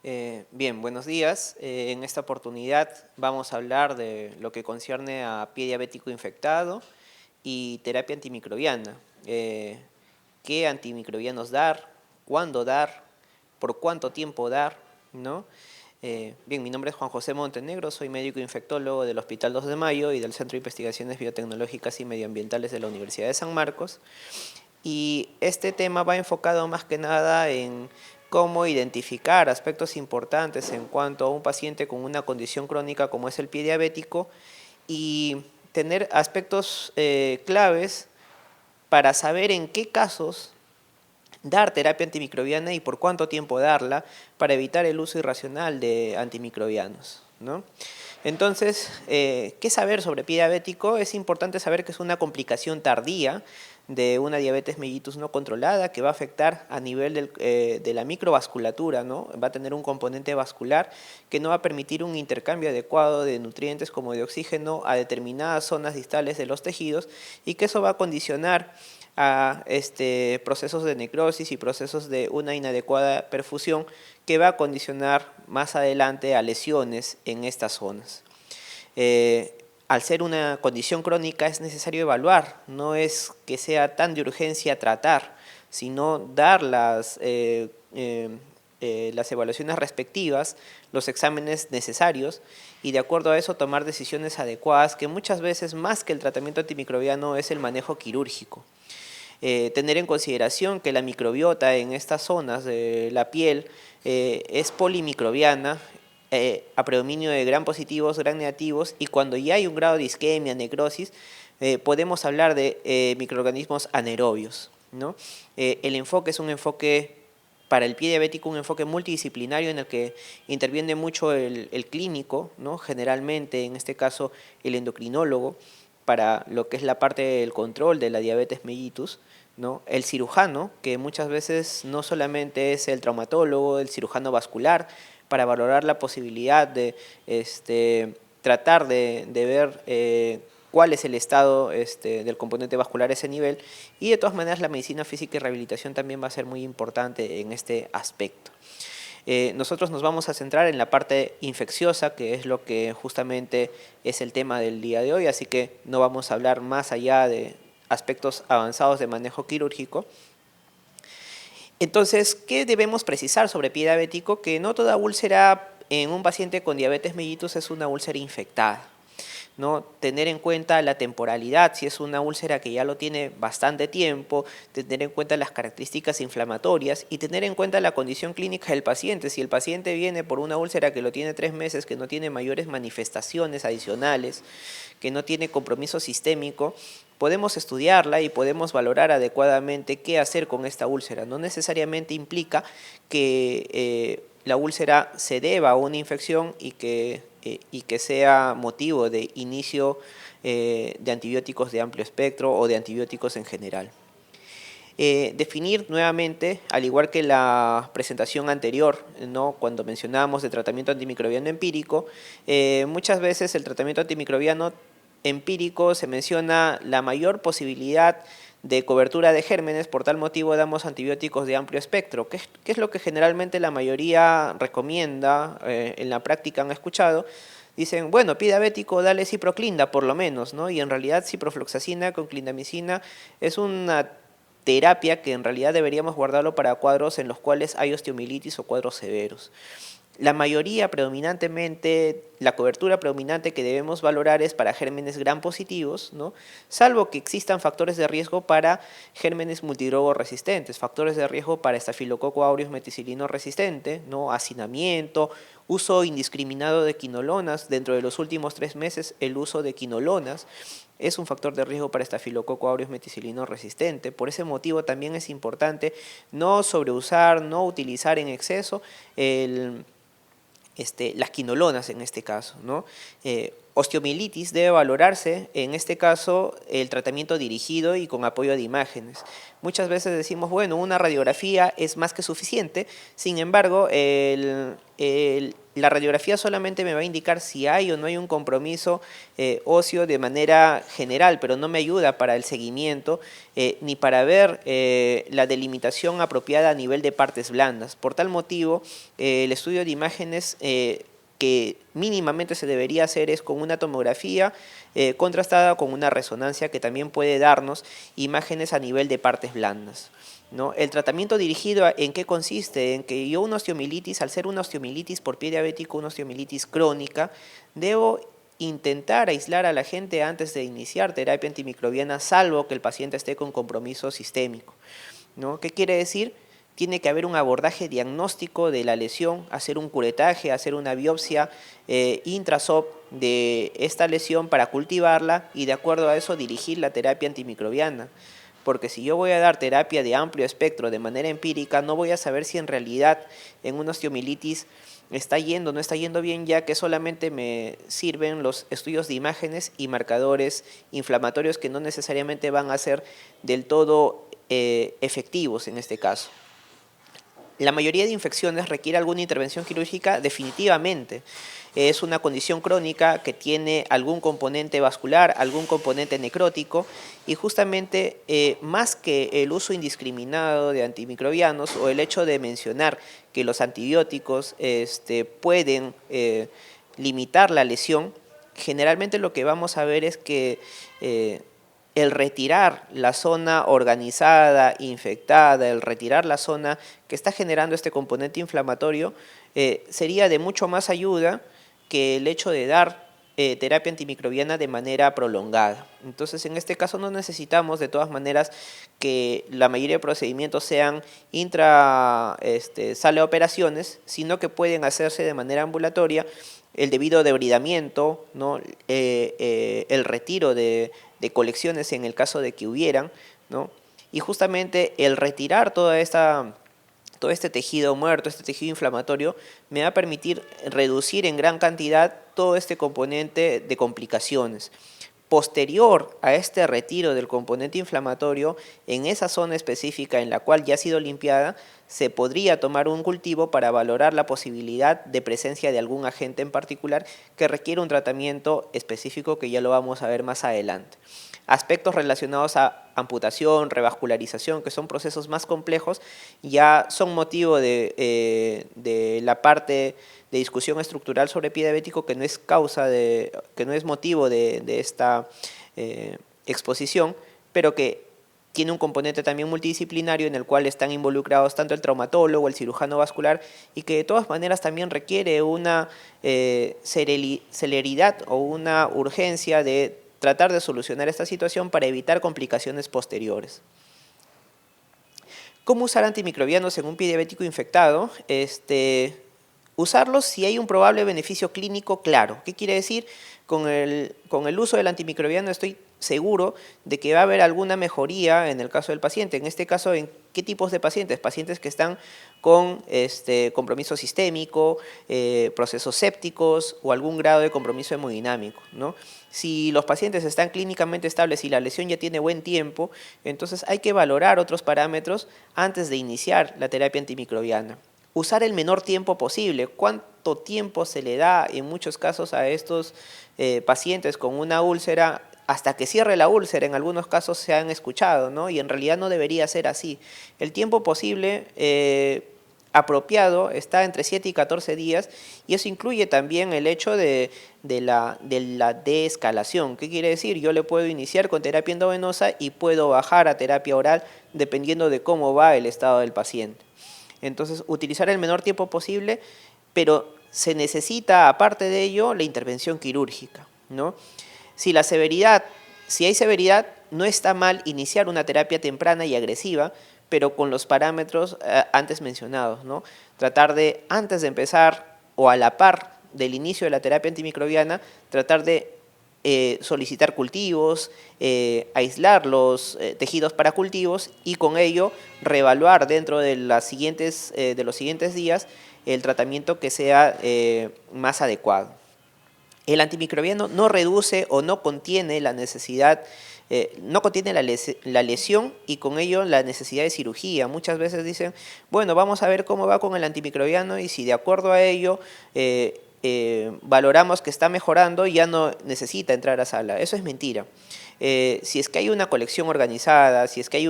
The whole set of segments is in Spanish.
Bien, buenos días. En esta oportunidad vamos a hablar de lo que concierne a pie diabético infectado y terapia antimicrobiana. ¿Qué antimicrobianos dar? ¿Cuándo dar? ¿Por cuánto tiempo dar? ¿No? Bien, mi nombre es Juan José Montenegro, soy médico infectólogo del Hospital 2 de Mayo y del Centro de Investigaciones Biotecnológicas y Medioambientales de la Universidad de San Marcos. Y este tema va enfocado más que nada en cómo identificar aspectos importantes en cuanto a un paciente con una condición crónica como es el pie diabético y tener aspectos claves para saber en qué casos dar terapia antimicrobiana y por cuánto tiempo darla para evitar el uso irracional de antimicrobianos, ¿no? Entonces, ¿qué saber sobre pie diabético? Es importante saber que es una complicación tardía de una diabetes mellitus no controlada que va a afectar a nivel de la microvasculatura, ¿no? Va a tener un componente vascular que no va a permitir un intercambio adecuado de nutrientes como de oxígeno a determinadas zonas distales de los tejidos y que eso va a condicionar a procesos de necrosis y procesos de una inadecuada perfusión que va a condicionar más adelante a lesiones en estas zonas. Al ser una condición crónica es necesario evaluar, no es que sea tan de urgencia tratar, sino dar las evaluaciones respectivas, los exámenes necesarios y de acuerdo a eso tomar decisiones adecuadas que muchas veces más que el tratamiento antimicrobiano es el manejo quirúrgico. Tener en consideración que la microbiota en estas zonas de la piel es polimicrobiana, a predominio de gram positivos, gram negativos, y cuando ya hay un grado de isquemia, necrosis, podemos hablar de microorganismos anaerobios, ¿no? El enfoque es un enfoque para el pie diabético, un enfoque multidisciplinario en el que interviene mucho el clínico, ¿no? Generalmente en este caso el endocrinólogo, para lo que es la parte del control de la diabetes mellitus, ¿no? El cirujano, que muchas veces no solamente es el traumatólogo, el cirujano vascular, para valorar la posibilidad de tratar de ver cuál es el estado del componente vascular a ese nivel, y de todas maneras la medicina física y rehabilitación también va a ser muy importante en este aspecto. Nosotros nos vamos a centrar en la parte infecciosa, que es lo que justamente es el tema del día de hoy, así que no vamos a hablar más allá de aspectos avanzados de manejo quirúrgico. Entonces, ¿qué debemos precisar sobre pie diabético? Que no toda úlcera en un paciente con diabetes mellitus es una úlcera infectada, ¿no? Tener en cuenta la temporalidad, si es una úlcera que ya lo tiene bastante tiempo, tener en cuenta las características inflamatorias y tener en cuenta la condición clínica del paciente. Si el paciente viene por una úlcera que lo tiene 3 meses, que no tiene mayores manifestaciones adicionales, que no tiene compromiso sistémico, podemos estudiarla y podemos valorar adecuadamente qué hacer con esta úlcera. No necesariamente implica que la úlcera se deba a una infección y que sea motivo de inicio de antibióticos de amplio espectro o de antibióticos en general. Definir nuevamente, al igual que la presentación anterior, ¿no? Cuando mencionábamos de tratamiento antimicrobiano empírico, muchas veces el tratamiento antimicrobiano empírico se menciona la mayor posibilidad de cobertura de gérmenes, por tal motivo damos antibióticos de amplio espectro, que es lo que generalmente la mayoría recomienda, en la práctica han escuchado. Dicen, bueno, pie diabético, dale ciproclinda por lo menos, ¿no? Y en realidad ciprofloxacina con clindamicina es una terapia que en realidad deberíamos guardarlo para cuadros en los cuales hay osteomielitis o cuadros severos. La mayoría predominantemente, la cobertura predominante que debemos valorar es para gérmenes gram positivos, ¿no? Salvo que existan factores de riesgo para gérmenes multidrogo resistentes, factores de riesgo para Staphylococcus aureus meticilino resistente, ¿no? Hacinamiento, uso indiscriminado de quinolonas. Dentro de los últimos 3 meses el uso de quinolonas es un factor de riesgo para Staphylococcus aureus meticilino resistente. Por ese motivo también es importante no sobreusar, no utilizar en exceso las quinolonas en este caso, ¿no? Osteomielitis debe valorarse, en este caso, el tratamiento dirigido y con apoyo de imágenes. Muchas veces decimos, bueno, una radiografía es más que suficiente, sin embargo, la radiografía solamente me va a indicar si hay o no hay un compromiso óseo de manera general, pero no me ayuda para el seguimiento ni para ver la delimitación apropiada a nivel de partes blandas. Por tal motivo, el estudio de imágenes que mínimamente se debería hacer es con una tomografía contrastada con una resonancia que también puede darnos imágenes a nivel de partes blandas, ¿no? El tratamiento dirigido, ¿en qué consiste? En que yo una osteomielitis, al ser una osteomielitis por pie diabético, una osteomielitis crónica, debo intentar aislar a la gente antes de iniciar terapia antimicrobiana, salvo que el paciente esté con compromiso sistémico, ¿no? ¿Qué quiere decir? Tiene que haber un abordaje diagnóstico de la lesión, hacer un curetaje, hacer una biopsia intrasop de esta lesión para cultivarla y de acuerdo a eso dirigir la terapia antimicrobiana. Porque si yo voy a dar terapia de amplio espectro de manera empírica, no voy a saber si en realidad en una osteomielitis está yendo o no está yendo bien, ya que solamente me sirven los estudios de imágenes y marcadores inflamatorios que no necesariamente van a ser del todo efectivos en este caso. La mayoría de infecciones requiere alguna intervención quirúrgica definitivamente. Es una condición crónica que tiene algún componente vascular, algún componente necrótico y justamente más que el uso indiscriminado de antimicrobianos o el hecho de mencionar que los antibióticos pueden limitar la lesión, generalmente lo que vamos a ver es que el retirar la zona organizada, infectada, el retirar la zona que está generando este componente inflamatorio, sería de mucho más ayuda que el hecho de dar terapia antimicrobiana de manera prolongada. Entonces, en este caso no necesitamos de todas maneras que la mayoría de procedimientos sean sala de operaciones, sino que pueden hacerse de manera ambulatoria el debido debridamiento, ¿no? El retiro de colecciones en el caso de que hubieran, ¿no? Y justamente el retirar todo este tejido muerto, este tejido inflamatorio, me va a permitir reducir en gran cantidad todo este componente de complicaciones. Posterior a este retiro del componente inflamatorio, en esa zona específica en la cual ya ha sido limpiada, se podría tomar un cultivo para valorar la posibilidad de presencia de algún agente en particular que requiere un tratamiento específico que ya lo vamos a ver más adelante. Aspectos relacionados a amputación, revascularización, que son procesos más complejos, ya son motivo de la parte de discusión estructural sobre pie diabético que no es que no es motivo de esta exposición, pero que tiene un componente también multidisciplinario en el cual están involucrados tanto el traumatólogo, el cirujano vascular y que de todas maneras también requiere una celeridad o una urgencia de tratar de solucionar esta situación para evitar complicaciones posteriores. ¿Cómo usar antimicrobianos en un pie diabético infectado? Usarlos si hay un probable beneficio clínico claro. ¿Qué quiere decir? Con el uso del antimicrobiano estoy seguro de que va a haber alguna mejoría en el caso del paciente. En este caso, ¿en qué tipos de pacientes? Pacientes que están con compromiso sistémico, procesos sépticos o algún grado de compromiso hemodinámico, ¿no? Si los pacientes están clínicamente estables y la lesión ya tiene buen tiempo, entonces hay que valorar otros parámetros antes de iniciar la terapia antimicrobiana. Usar el menor tiempo posible. ¿Cuánto tiempo se le da en muchos casos a estos pacientes con una úlcera? Hasta que cierre la úlcera, en algunos casos se han escuchado, ¿no? Y en realidad no debería ser así. El tiempo posible apropiado está entre 7 y 14 días y eso incluye también el hecho de la deescalación. ¿Qué quiere decir? Yo le puedo iniciar con terapia endovenosa y puedo bajar a terapia oral dependiendo de cómo va el estado del paciente. Entonces, utilizar el menor tiempo posible, pero se necesita, aparte de ello, la intervención quirúrgica, ¿no? Si hay severidad, no está mal iniciar una terapia temprana y agresiva, pero con los parámetros antes mencionados, ¿no? Tratar de, antes de empezar o a la par del inicio de la terapia antimicrobiana, tratar de solicitar cultivos, aislar los tejidos para cultivos y con ello reevaluar dentro de los siguientes días el tratamiento que sea más adecuado. El antimicrobiano no reduce o no contiene la necesidad no contiene la lesión y con ello la necesidad de cirugía. Muchas veces dicen, bueno, vamos a ver cómo va con el antimicrobiano y si de acuerdo a ello valoramos que está mejorando, ya no necesita entrar a sala. Eso es mentira. Si es que hay una colección organizada, si es que hay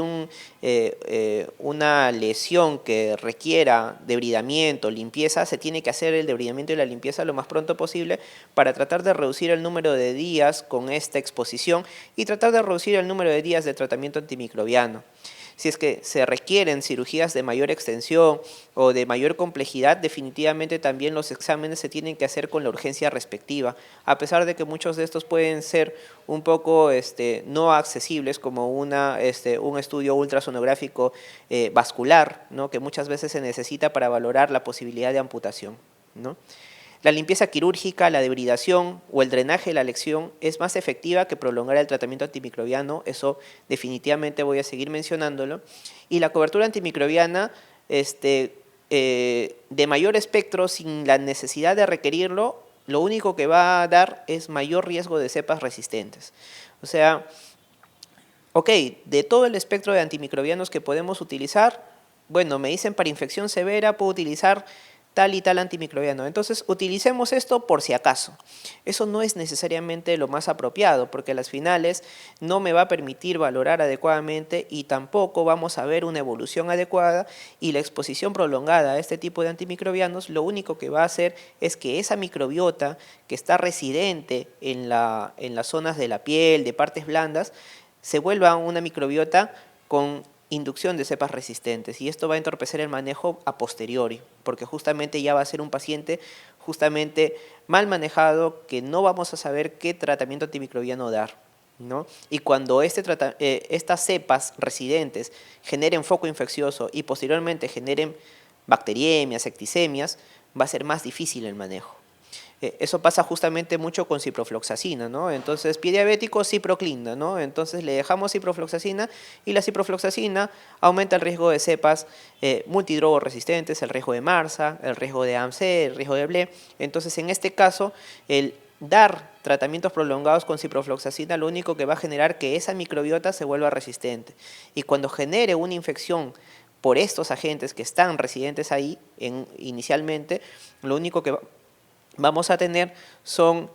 una lesión que requiera debridamiento, limpieza, se tiene que hacer el debridamiento y la limpieza lo más pronto posible para tratar de reducir el número de días con esta exposición y tratar de reducir el número de días de tratamiento antimicrobiano. Si es que se requieren cirugías de mayor extensión o de mayor complejidad, definitivamente también los exámenes se tienen que hacer con la urgencia respectiva, a pesar de que muchos de estos pueden ser un poco no accesibles, como un estudio ultrasonográfico vascular, ¿no?, que muchas veces se necesita para valorar la posibilidad de amputación, ¿no? La limpieza quirúrgica, la debridación o el drenaje de la lesión es más efectiva que prolongar el tratamiento antimicrobiano, eso definitivamente voy a seguir mencionándolo. Y la cobertura antimicrobiana de mayor espectro sin la necesidad de requerirlo, lo único que va a dar es mayor riesgo de cepas resistentes. O sea, ok, de todo el espectro de antimicrobianos que podemos utilizar, bueno, me dicen para infección severa puedo utilizar tal y tal antimicrobiano. Entonces, utilicemos esto por si acaso. Eso no es necesariamente lo más apropiado, porque a las finales no me va a permitir valorar adecuadamente y tampoco vamos a ver una evolución adecuada, y la exposición prolongada a este tipo de antimicrobianos lo único que va a hacer es que esa microbiota que está residente en las zonas de la piel, de partes blandas, se vuelva una microbiota con inducción de cepas resistentes, y esto va a entorpecer el manejo a posteriori, porque justamente ya va a ser un paciente justamente mal manejado que no vamos a saber qué tratamiento antimicrobiano dar, ¿no? Y cuando estas cepas residentes generen foco infeccioso y posteriormente generen bacteriemias, septicemias, va a ser más difícil el manejo. Eso pasa justamente mucho con ciprofloxacina, ¿no? Entonces, pie diabético, ciproclina, ¿no? Entonces le dejamos ciprofloxacina y la ciprofloxacina aumenta el riesgo de cepas multidrogoresistentes, el riesgo de MRSA, el riesgo de AMC, el riesgo de BLE. Entonces, en este caso, el dar tratamientos prolongados con ciprofloxacina lo único que va a generar que esa microbiota se vuelva resistente. Y cuando genere una infección por estos agentes que están residentes ahí inicialmente, lo único que vamos a tener son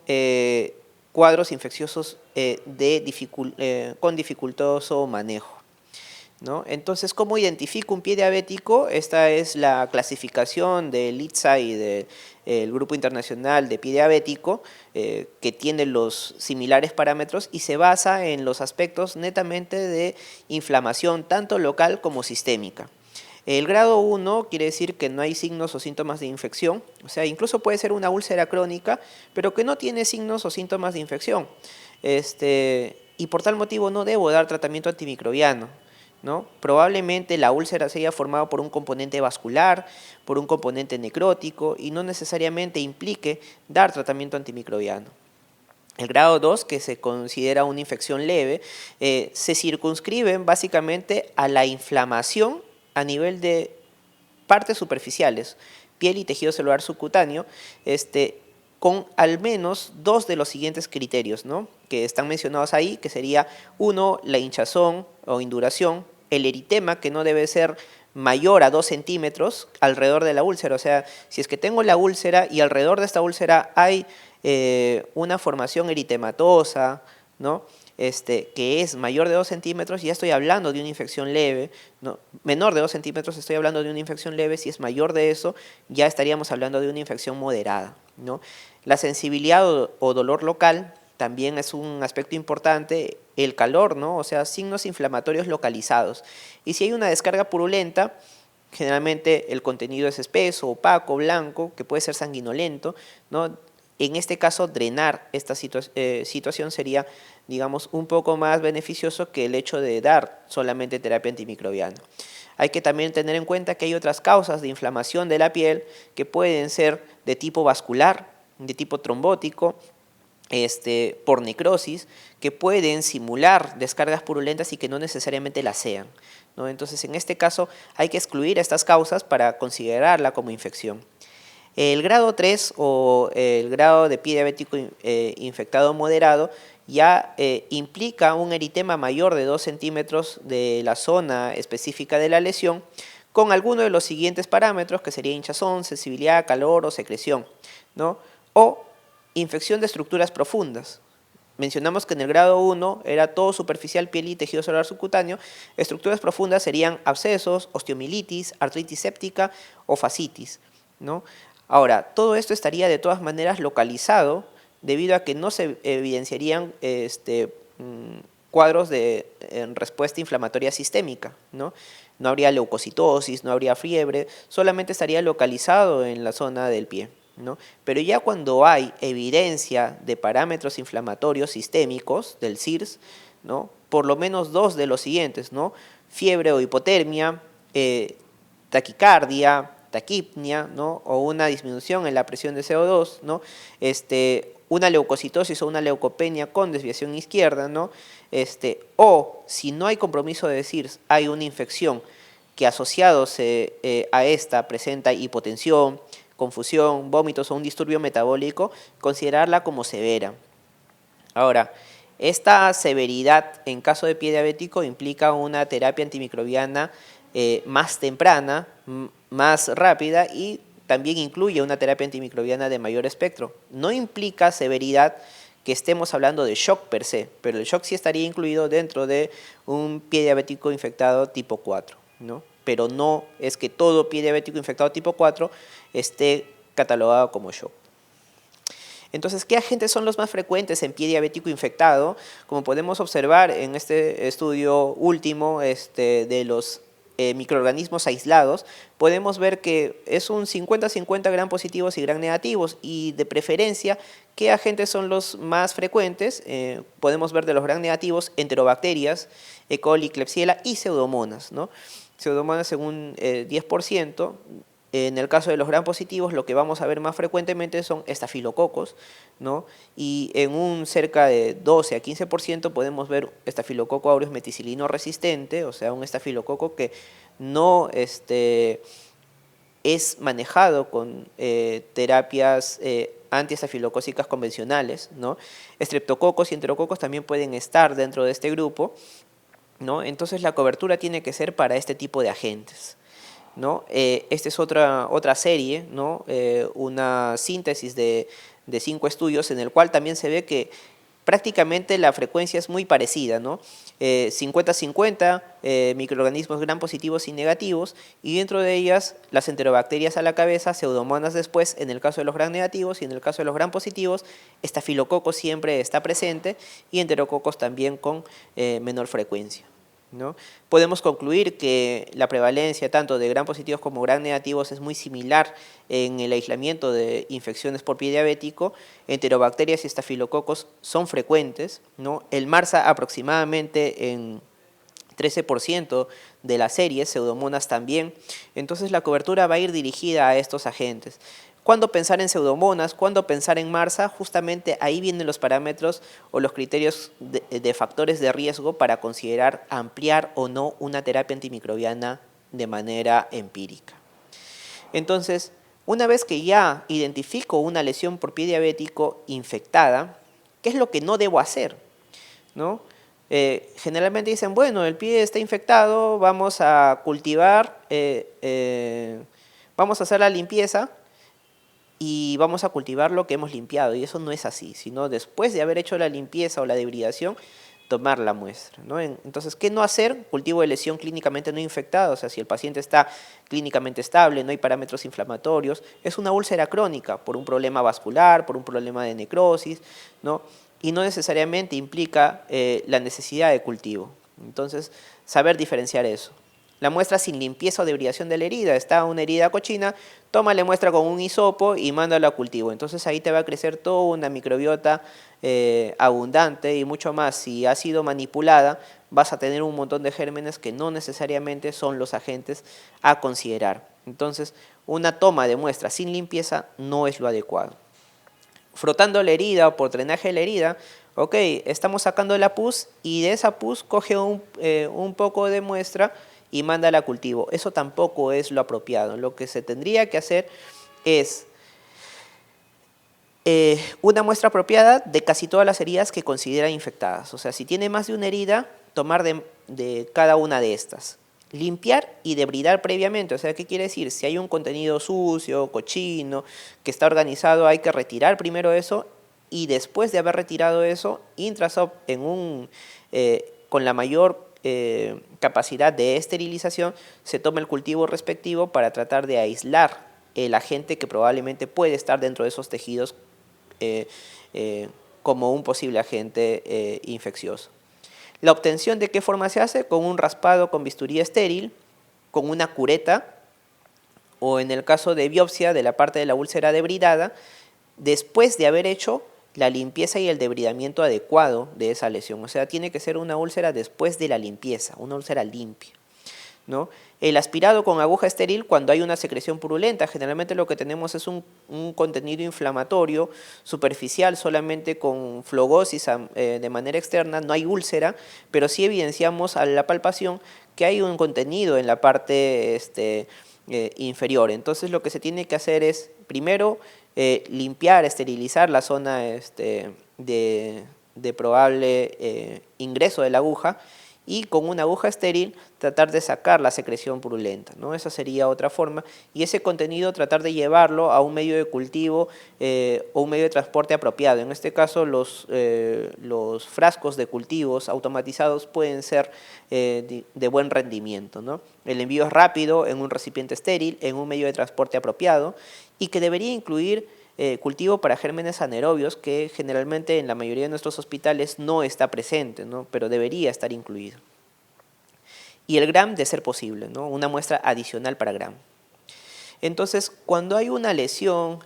cuadros infecciosos con dificultoso manejo, ¿no? Entonces, ¿cómo identifico un pie diabético? Esta es la clasificación del ITSA y del Grupo Internacional de Pie Diabético, que tiene los similares parámetros y se basa en los aspectos netamente de inflamación, tanto local como sistémica. El grado 1 quiere decir que no hay signos o síntomas de infección, o sea, incluso puede ser una úlcera crónica, pero que no tiene signos o síntomas de infección. Y por tal motivo no debo dar tratamiento antimicrobiano, ¿no? Probablemente la úlcera se haya formado por un componente vascular, por un componente necrótico, y no necesariamente implique dar tratamiento antimicrobiano. El grado 2, que se considera una infección leve, se circunscribe básicamente a la inflamación a nivel de partes superficiales, piel y tejido celular subcutáneo, con al menos 2 de los siguientes criterios, ¿no?, que están mencionados ahí, que sería 1, la hinchazón o induración, el eritema, que no debe ser mayor a 2 centímetros alrededor de la úlcera. O sea, si es que tengo la úlcera y alrededor de esta úlcera hay una formación eritematosa, ¿no?, que es mayor de 2 centímetros, ya estoy hablando de una infección leve, ¿no? Menor de 2 centímetros estoy hablando de una infección leve, si es mayor de eso ya estaríamos hablando de una infección moderada, ¿no? La sensibilidad o dolor local también es un aspecto importante, el calor, ¿no?, o sea, signos inflamatorios localizados. Y si hay una descarga purulenta, generalmente el contenido es espeso, opaco, blanco, que puede ser sanguinolento, ¿no? En este caso, drenar esta situación sería, digamos, un poco más beneficioso que el hecho de dar solamente terapia antimicrobiana. Hay que también tener en cuenta que hay otras causas de inflamación de la piel que pueden ser de tipo vascular, de tipo trombótico, por necrosis, que pueden simular descargas purulentas y que no necesariamente las sean, ¿no? Entonces, en este caso, hay que excluir estas causas para considerarla como infección. El grado 3 o el grado de pie diabético infectado moderado ya implica un eritema mayor de 2 centímetros de la zona específica de la lesión, con alguno de los siguientes parámetros, que sería hinchazón, sensibilidad, calor o secreción, ¿no? O infección de estructuras profundas. Mencionamos que en el grado 1 era todo superficial, piel y tejido celular subcutáneo. Estructuras profundas serían abscesos, osteomielitis, artritis séptica o fascitis, ¿no? Ahora, todo esto estaría de todas maneras localizado debido a que no se evidenciarían cuadros de respuesta inflamatoria sistémica, ¿no? No habría leucocitosis, no habría fiebre, solamente estaría localizado en la zona del pie, ¿no? Pero ya cuando hay evidencia de parámetros inflamatorios sistémicos del CIRS, ¿no? Por lo menos 2 de los siguientes, ¿no? Fiebre o hipotermia, taquicardia, taquipnia, ¿no? O una disminución en la presión de CO2, ¿no? Una leucocitosis o una leucopenia con desviación izquierda, ¿no? O si no hay compromiso de CIRS, hay una infección que asociados a esta presenta hipotensión, confusión, vómitos o un disturbio metabólico, considerarla como severa. Ahora, esta severidad en caso de pie diabético implica una terapia antimicrobiana más temprana, más rápida y también incluye una terapia antimicrobiana de mayor espectro. No implica severidad que estemos hablando de shock per se, pero el shock sí estaría incluido dentro de un pie diabético infectado tipo 4, ¿no? Pero no es que todo pie diabético infectado tipo 4 esté catalogado como shock. Entonces, ¿qué agentes son los más frecuentes en pie diabético infectado? Como podemos observar en este estudio último de los microorganismos aislados, podemos ver que es un 50-50 gram positivos y gram negativos, y de preferencia, ¿qué agentes son los más frecuentes? Podemos ver de los gram negativos enterobacterias, E. coli, Klebsiella y pseudomonas, ¿no? Pseudomonas en un 10%. En el caso de los gram positivos, lo que vamos a ver más frecuentemente son estafilococos, ¿no? Y en un cerca de 12 a 15% podemos ver estafilococo aureus meticilino resistente, o sea, un estafilococo que no es manejado con terapias antiestafilocócicas convencionales, ¿no? Estreptococos y enterococos también pueden estar dentro de este grupo, ¿no? Entonces la cobertura tiene que ser para este tipo de agentes, ¿no? Esta es otra serie, ¿no? Una síntesis de 5 estudios en el cual también se ve que prácticamente la frecuencia es muy parecida, ¿no? 50-50 microorganismos gram positivos y negativos, y dentro de ellas las enterobacterias a la cabeza, pseudomonas después en el caso de los gram negativos, y en el caso de los gram positivos, estafilococos siempre está presente y enterococos también con menor frecuencia, ¿no? Podemos concluir que la prevalencia tanto de gram positivos como gram negativos es muy similar en el aislamiento de infecciones por pie diabético. Enterobacterias y estafilococos son frecuentes, ¿no? El MARSA aproximadamente en 13% de las series, pseudomonas también. Entonces la cobertura va a ir dirigida a estos agentes. ¿Cuándo pensar en pseudomonas? ¿Cuándo pensar en MARSA? Justamente ahí vienen los parámetros o los criterios de factores de riesgo para considerar ampliar o no una terapia antimicrobiana de manera empírica. Entonces, una vez que ya identifico una lesión por pie diabético infectada, ¿qué es lo que no debo hacer? ¿No? Generalmente dicen, bueno, el pie está infectado, vamos a cultivar, vamos a hacer la limpieza y vamos a cultivar lo que hemos limpiado, y eso no es así, sino después de haber hecho la limpieza o la debridación, tomar la muestra, ¿no? Entonces, ¿qué no hacer? Cultivo de lesión clínicamente no infectada, o sea, si el paciente está clínicamente estable, no hay parámetros inflamatorios, es una úlcera crónica por un problema vascular, por un problema de necrosis, ¿no? Y no necesariamente implica la necesidad de cultivo. Entonces, saber diferenciar eso. La muestra sin limpieza o debridación de la herida, está una herida cochina, tómale muestra con un hisopo y mándalo a cultivo. Entonces ahí te va a crecer toda una microbiota abundante y mucho más. Si ha sido manipulada, vas a tener un montón de gérmenes que no necesariamente son los agentes a considerar. Entonces, una toma de muestra sin limpieza no es lo adecuado. Frotando la herida o por drenaje de la herida, ok, estamos sacando la pus y de esa pus coge un poco de muestra y mándala a cultivo. Eso tampoco es lo apropiado. Lo que se tendría que hacer es una muestra apropiada de casi todas las heridas que considera infectadas. O sea, si tiene más de una herida, tomar de cada una de estas. Limpiar y debridar previamente. O sea, ¿qué quiere decir? Si hay un contenido sucio, cochino, que está organizado, hay que retirar primero eso y después de haber retirado eso, Intrasop con la mayor capacidad de esterilización, se toma el cultivo respectivo para tratar de aislar el agente que probablemente puede estar dentro de esos tejidos como un posible agente infeccioso. La obtención, ¿de qué forma se hace? Con un raspado con bisturí estéril, con una cureta, o en el caso de biopsia de la parte de la úlcera debridada, después de haber hecho la limpieza y el debridamiento adecuado de esa lesión. O sea, tiene que ser una úlcera después de la limpieza, una úlcera limpia, ¿no? El aspirado con aguja estéril cuando hay una secreción purulenta. Generalmente lo que tenemos es un contenido inflamatorio superficial solamente con flogosis de manera externa, no hay úlcera, pero sí evidenciamos a la palpación que hay un contenido en la parte inferior. Entonces lo que se tiene que hacer es primero limpiar, esterilizar la zona de probable ingreso de la aguja, y con una aguja estéril tratar de sacar la secreción purulenta, ¿no? Esa sería otra forma, y ese contenido tratar de llevarlo a un medio de cultivo o un medio de transporte apropiado. En este caso los frascos de cultivos automatizados pueden ser de buen rendimiento, ¿no? El envío es rápido, en un recipiente estéril, en un medio de transporte apropiado, y que debería incluir cultivo para gérmenes anaerobios, que generalmente en la mayoría de nuestros hospitales no está presente, ¿no? Pero debería estar incluido. Y el GRAM de ser posible, ¿no? Una muestra adicional para GRAM. Entonces, cuando hay una lesión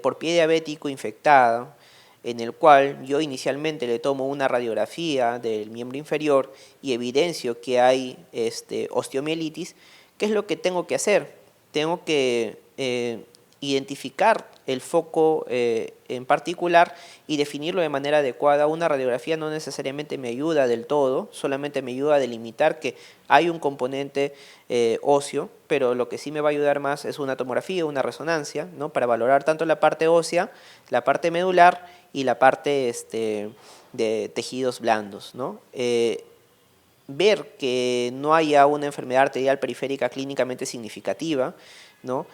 por pie diabético infectada, en el cual yo inicialmente le tomo una radiografía del miembro inferior y evidencio que hay osteomielitis, ¿qué es lo que tengo que hacer? Tengo que identificar el foco en particular y definirlo de manera adecuada. Una radiografía no necesariamente me ayuda del todo, solamente me ayuda a delimitar que hay un componente óseo, pero lo que sí me va a ayudar más es una tomografía, una resonancia, ¿no? Para valorar tanto la parte ósea, la parte medular y la parte de tejidos blandos, ¿no? Ver que no haya una enfermedad arterial periférica clínicamente significativa, ¿no?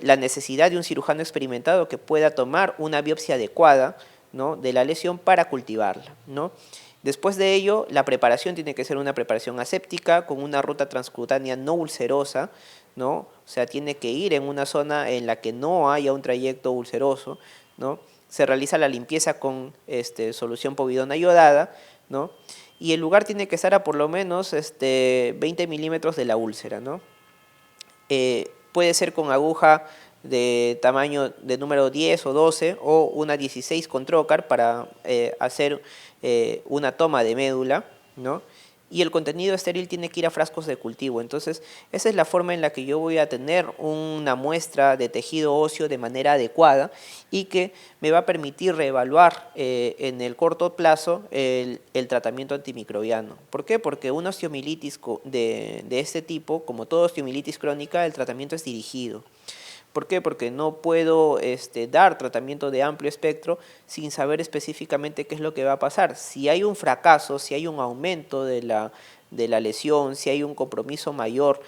La necesidad de un cirujano experimentado que pueda tomar una biopsia adecuada, ¿no? De la lesión para cultivarla, ¿no? Después de ello, la preparación tiene que ser una preparación aséptica con una ruta transcutánea no ulcerosa, ¿no? O sea, tiene que ir en una zona en la que no haya un trayecto ulceroso, ¿no? Se realiza la limpieza con solución povidona iodada, ¿no? Y el lugar tiene que estar a por lo menos 20 milímetros de la úlcera, ¿no? Puede ser con aguja de tamaño de número 10 o 12 o una 16 con trocar para hacer una toma de médula, ¿no? Y el contenido estéril tiene que ir a frascos de cultivo. Entonces, esa es la forma en la que yo voy a tener una muestra de tejido óseo de manera adecuada y que me va a permitir reevaluar en el corto plazo el tratamiento antimicrobiano. ¿Por qué? Porque una osteomielitis de este tipo, como toda osteomielitis crónica, el tratamiento es dirigido. ¿Por qué? Porque no puedo dar tratamiento de amplio espectro sin saber específicamente qué es lo que va a pasar. Si hay un fracaso, si hay un aumento de la lesión, si hay un compromiso mayor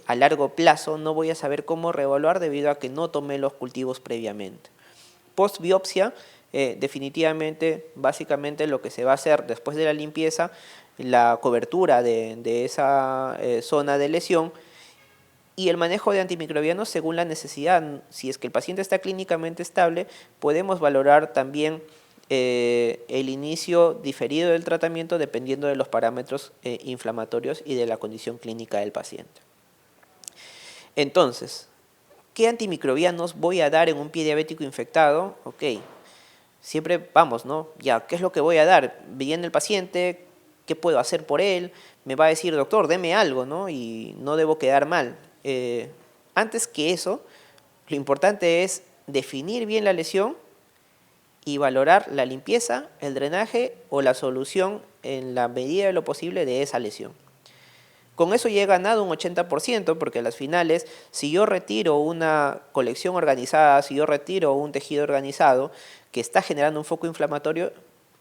a largo plazo, no voy a saber cómo reevaluar debido a que no tomé los cultivos previamente. Post biopsia, definitivamente, básicamente lo que se va a hacer después de la limpieza, la cobertura de esa zona de lesión, y el manejo de antimicrobianos según la necesidad. Si es que el paciente está clínicamente estable, podemos valorar también el inicio diferido del tratamiento dependiendo de los parámetros inflamatorios y de la condición clínica del paciente. Entonces, ¿qué antimicrobianos voy a dar en un pie diabético infectado? Ok, siempre vamos, ¿no? Ya, ¿qué es lo que voy a dar? Viene el paciente, ¿qué puedo hacer por él? Me va a decir, doctor, deme algo, ¿no? Y no debo quedar mal. Antes que eso, lo importante es definir bien la lesión y valorar la limpieza, el drenaje o la solución en la medida de lo posible de esa lesión. Con eso ya he ganado un 80% porque a las finales, si yo retiro una colección organizada, si yo retiro un tejido organizado que está generando un foco inflamatorio,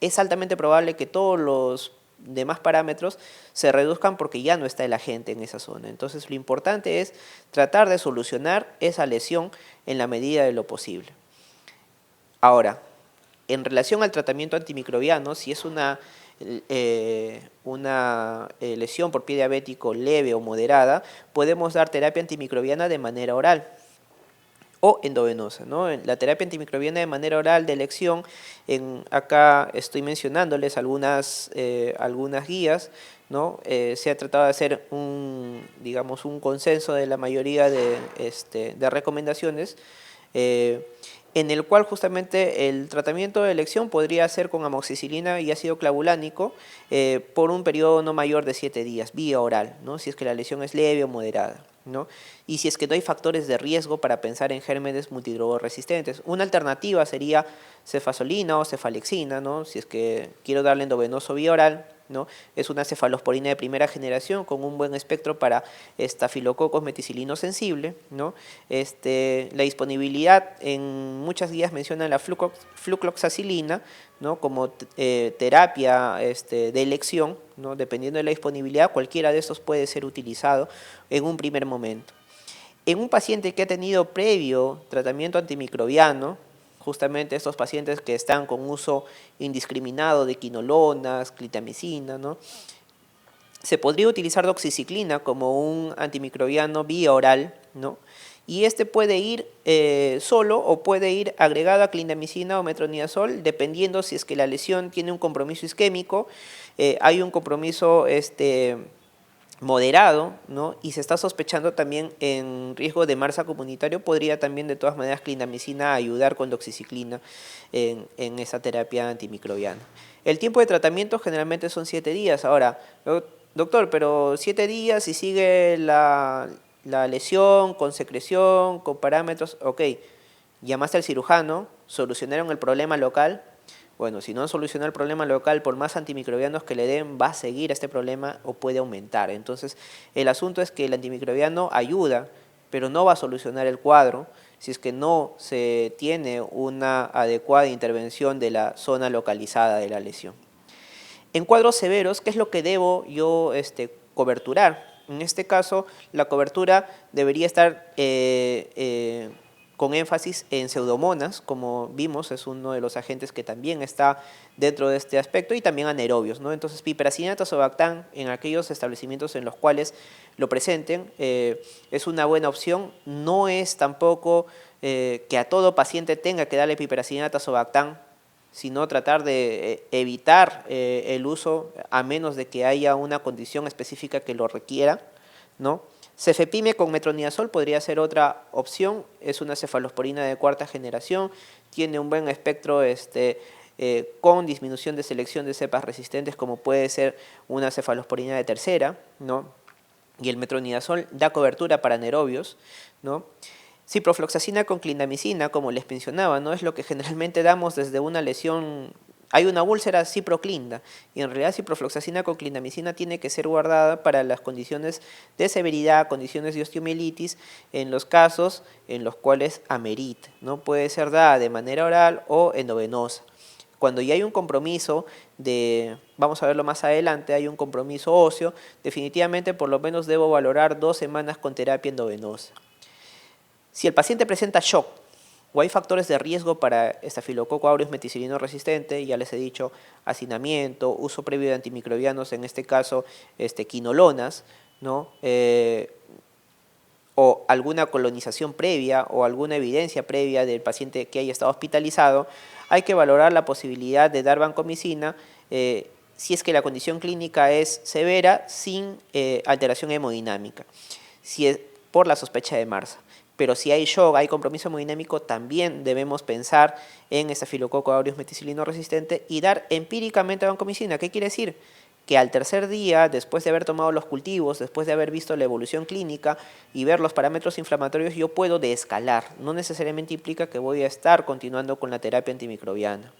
es altamente probable que todos los demás parámetros se reduzcan porque ya no está el agente en esa zona. Entonces lo importante es tratar de solucionar esa lesión en la medida de lo posible. Ahora, en relación al tratamiento antimicrobiano, si es una lesión por pie diabético leve o moderada, podemos dar terapia antimicrobiana de manera oral o endovenosa, ¿no? La terapia antimicrobiana de manera oral de elección, acá estoy mencionándoles algunas guías, ¿no? Se ha tratado de hacer digamos, un consenso de la mayoría de recomendaciones, en el cual justamente el tratamiento de elección podría ser con amoxicilina y ácido clavulánico por un periodo no mayor de 7 días, vía oral, ¿no? Si es que la lesión es leve o moderada, ¿no? Y si es que no hay factores de riesgo para pensar en gérmenes multidrogoresistentes. Una alternativa sería cefazolina o cefalexina, ¿no? Si es que quiero darle endovenoso vía oral, ¿no? Es una cefalosporina de primera generación con un buen espectro para estafilococos meticilino sensible, ¿no? La disponibilidad en muchas guías mencionan la flucloxacilina, ¿no? Como terapia de elección, ¿no? Dependiendo de la disponibilidad, cualquiera de estos puede ser utilizado en un primer momento. En un paciente que ha tenido previo tratamiento antimicrobiano, justamente estos pacientes que están con uso indiscriminado de quinolonas, clindamicina, ¿no? Se podría utilizar doxiciclina como un antimicrobiano vía oral, ¿no? Y puede ir solo o puede ir agregado a clindamicina o metronidazol, dependiendo si es que la lesión tiene un compromiso isquémico, hay un compromiso moderado, ¿no? Y se está sospechando también en riesgo de MRSA comunitario, podría también de todas maneras clindamicina ayudar con doxiciclina en esa terapia antimicrobiana. El tiempo de tratamiento generalmente son 7 días. Ahora, doctor, pero 7 días y sigue la lesión con secreción, con parámetros, ok, llamaste al cirujano, solucionaron el problema local. Bueno, si no soluciona el problema local, por más antimicrobianos que le den, va a seguir este problema o puede aumentar. Entonces, el asunto es que el antimicrobiano ayuda, pero no va a solucionar el cuadro si es que no se tiene una adecuada intervención de la zona localizada de la lesión. En cuadros severos, ¿qué es lo que debo yo coberturar? En este caso, la cobertura debería estar con énfasis en pseudomonas, como vimos, es uno de los agentes que también está dentro de este aspecto, y también anaerobios, ¿no? Entonces, piperacillina tazobactam en aquellos establecimientos en los cuales lo presenten es una buena opción. No es tampoco que a todo paciente tenga que darle piperacillina tazobactam, sino tratar de evitar el uso a menos de que haya una condición específica que lo requiera, ¿no? Cefepime con metronidazol podría ser otra opción, es una cefalosporina de cuarta generación, tiene un buen espectro con disminución de selección de cepas resistentes como puede ser una cefalosporina de tercera, ¿no? Y el metronidazol da cobertura para anaerobios, ¿no? Ciprofloxacina con clindamicina, como les mencionaba, ¿no? Es lo que generalmente damos desde una lesión. Hay una úlcera ciproclinda y en realidad ciprofloxacina con clindamicina tiene que ser guardada para las condiciones de severidad, condiciones de osteomielitis, en los casos en los cuales amerite, ¿no? Puede ser dada de manera oral o endovenosa. Cuando ya hay un compromiso vamos a verlo más adelante, hay un compromiso óseo, definitivamente por lo menos debo valorar 2 semanas con terapia endovenosa. Si el paciente presenta shock o hay factores de riesgo para Staphylococcus aureus meticilino resistente, ya les he dicho, hacinamiento, uso previo de antimicrobianos, en este caso quinolonas, ¿no? O alguna colonización previa o alguna evidencia previa del paciente que haya estado hospitalizado, hay que valorar la posibilidad de dar vancomicina si es que la condición clínica es severa sin alteración hemodinámica, si es por la sospecha de MRSA. Pero si hay shock, hay compromiso hemodinámico, también debemos pensar en Staphylococcus aureus meticilino resistente y dar empíricamente vancomicina. ¿Qué quiere decir? Que al tercer día, después de haber tomado los cultivos, después de haber visto la evolución clínica y ver los parámetros inflamatorios, yo puedo desescalar. No necesariamente implica que voy a estar continuando con la terapia antimicrobiana.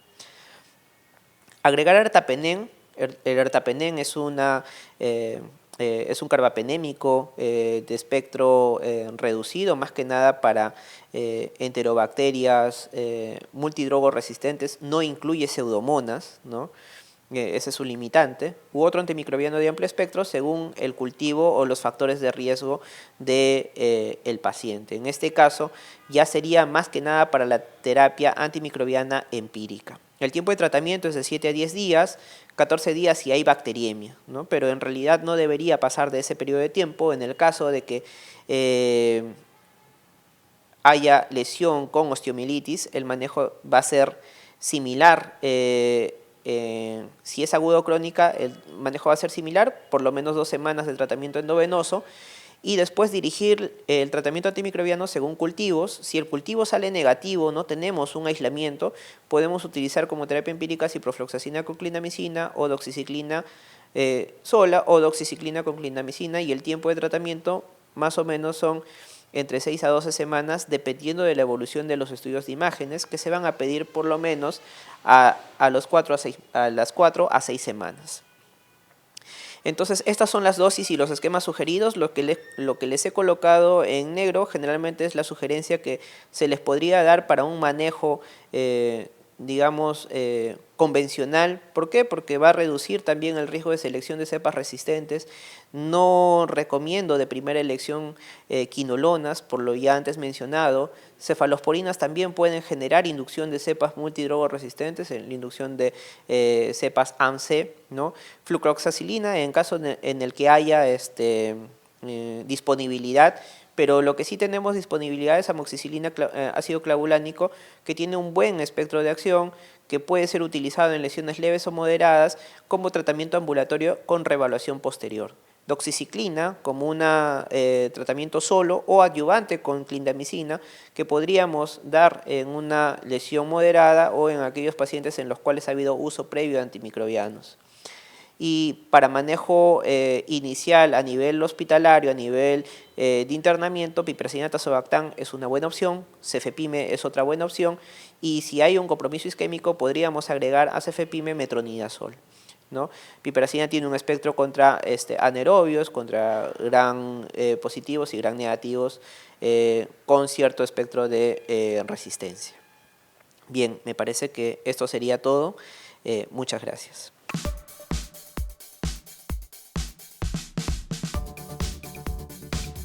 Agregar ertapenem. El ertapenem es es un carbapenémico de espectro reducido, más que nada para enterobacterias multidrogoresistentes, no incluye pseudomonas, ¿no? Ese es su limitante, u otro antimicrobiano de amplio espectro según el cultivo o los factores de riesgo del el paciente. En este caso ya sería más que nada para la terapia antimicrobiana empírica. El tiempo de tratamiento es de 7 a 10 días, 14 días si hay bacteriemia, ¿no? Pero en realidad no debería pasar de ese periodo de tiempo en el caso de que haya lesión con osteomielitis. El manejo va a ser similar. Si es aguda o crónica, el manejo va a ser similar, por lo menos 2 semanas de tratamiento endovenoso, y después dirigir el tratamiento antimicrobiano según cultivos. Si el cultivo sale negativo, no tenemos un aislamiento, podemos utilizar como terapia empírica ciprofloxacina con clindamicina o doxiciclina sola o doxiciclina con clindamicina, y el tiempo de tratamiento más o menos son entre 6 a 12 semanas, dependiendo de la evolución de los estudios de imágenes, que se van a pedir por lo menos a las 4 a 6 semanas. Entonces, estas son las dosis y los esquemas sugeridos. Lo que les he colocado en negro generalmente es la sugerencia que se les podría dar para un manejo, digamos, convencional. ¿Por qué? Porque va a reducir también el riesgo de selección de cepas resistentes. No recomiendo de primera elección quinolonas, por lo ya antes mencionado. Cefalosporinas también pueden generar inducción de cepas multidrogoresistentes, la inducción de cepas AMC, ¿no? Flucloxacilina en caso en el que haya disponibilidad, pero lo que sí tenemos disponibilidad es amoxicilina, ácido clavulánico, que tiene un buen espectro de acción, que puede ser utilizado en lesiones leves o moderadas como tratamiento ambulatorio con reevaluación posterior. Doxiciclina como un tratamiento solo o adyuvante con clindamicina, que podríamos dar en una lesión moderada o en aquellos pacientes en los cuales ha habido uso previo de antimicrobianos. Y para manejo inicial a nivel hospitalario, a nivel de internamiento, piperacillina tazobactam es una buena opción, cefepime es otra buena opción, y si hay un compromiso isquémico podríamos agregar a cefepime metronidazol, ¿no? Piperacillina tiene un espectro contra anaerobios, contra gram positivos y gram negativos, con cierto espectro de resistencia. Bien, me parece que esto sería todo. Muchas gracias.